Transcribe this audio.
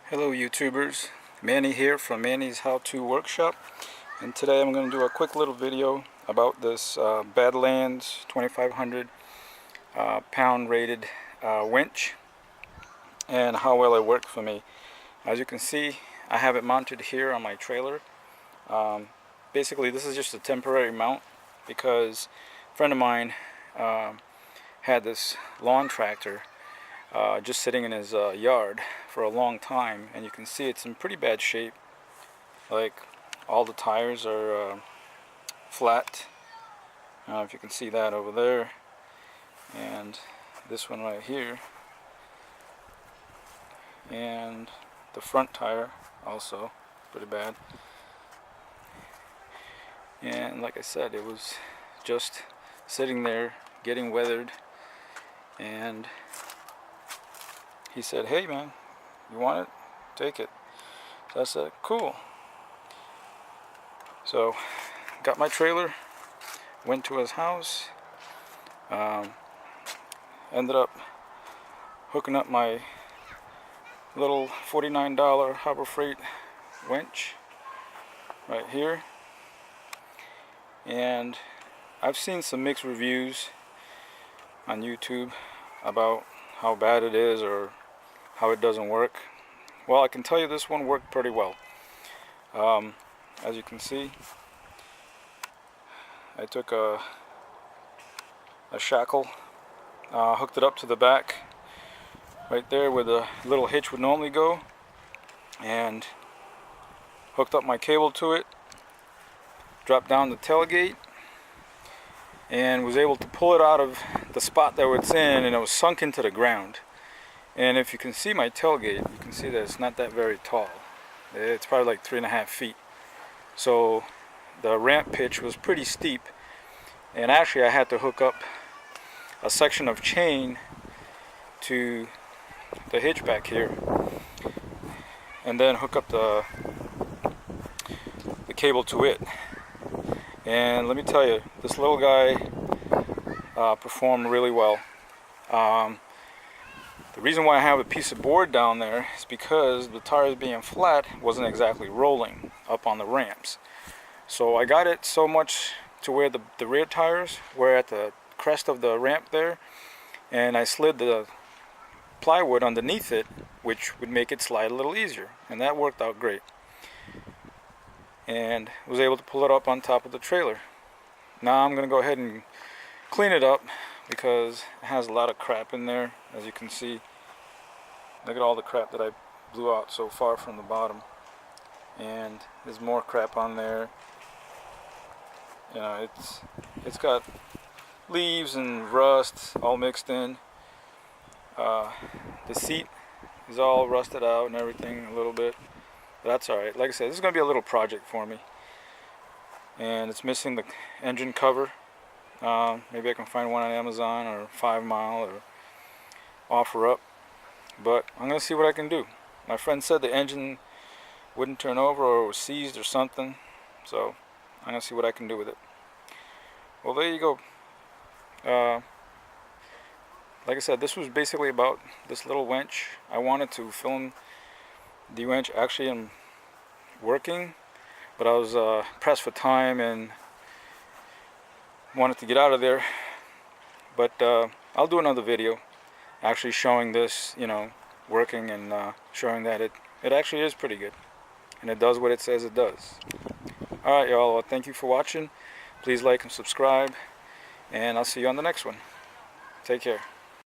Hello YouTubers, Manny here from Manny's How To Workshop, and today I'm going to do a quick little video about this Badlands 2500 pound rated winch and how well it worked for me. As you can see, I have it mounted here on my trailer. Basically this is just a temporary mount because a friend of mine had this lawn tractor just sitting in his yard for a long time, and you can see it's in pretty bad shape. Like, all the tires are flat. I don't know if you can see that over there, and this one right here, and the front tire also pretty bad. And like I said, it was just sitting there getting weathered, and he said, "Hey man, you want it? Take it." So I said, "Cool." So got my trailer, went to his house, ended up hooking up my little $49 Harbor Freight winch right here. And I've seen some mixed reviews on YouTube about how bad it is or how it doesn't work. Well, I can tell you this one worked pretty well. As you can see, I took a shackle, hooked it up to the back right there where the little hitch would normally go, and hooked up my cable to it, dropped down the tailgate, and was able to pull it out of the spot that it's in, and it was sunk into the ground. And if you can see my tailgate, you can see that it's not that very tall. It's probably like 3.5 feet. So the ramp pitch was pretty steep, and actually I had to hook up a section of chain to the hitch back here, and then hook up the cable to it. And let me tell you, this little guy performed really well. The reason why I have a piece of board down there is because the tires being flat wasn't exactly rolling up on the ramps. So I got it so much to where the rear tires were at the crest of the ramp there, and I slid the plywood underneath it, which would make it slide a little easier, and that worked out great. And was able to pull it up on top of the trailer. Now I'm going to go ahead and clean it up because it has a lot of crap in there, as you can see. Look at all the crap that I blew out so far from the bottom, and there's more crap on there. You know, it's got leaves and rust all mixed in. The seat is all rusted out and everything a little bit, but that's alright. Like I said, this is going to be a little project for me, and it's missing the engine cover. Maybe I can find one on Amazon or 5 Mile or OfferUp, but I'm going to see what I can do. My friend said the engine wouldn't turn over or was seized or something, so I'm going to see what I can do with it. Well, there you go. Like I said, this was basically about this little winch. I wanted to film the winch actually in working, but I was pressed for time and wanted to get out of there. But I'll do another video actually showing this, you know, working, and showing that it actually is pretty good and it does what it says it does. Alright y'all, well, thank you for watching. Please like and subscribe, and I'll see you on the next one. Take care.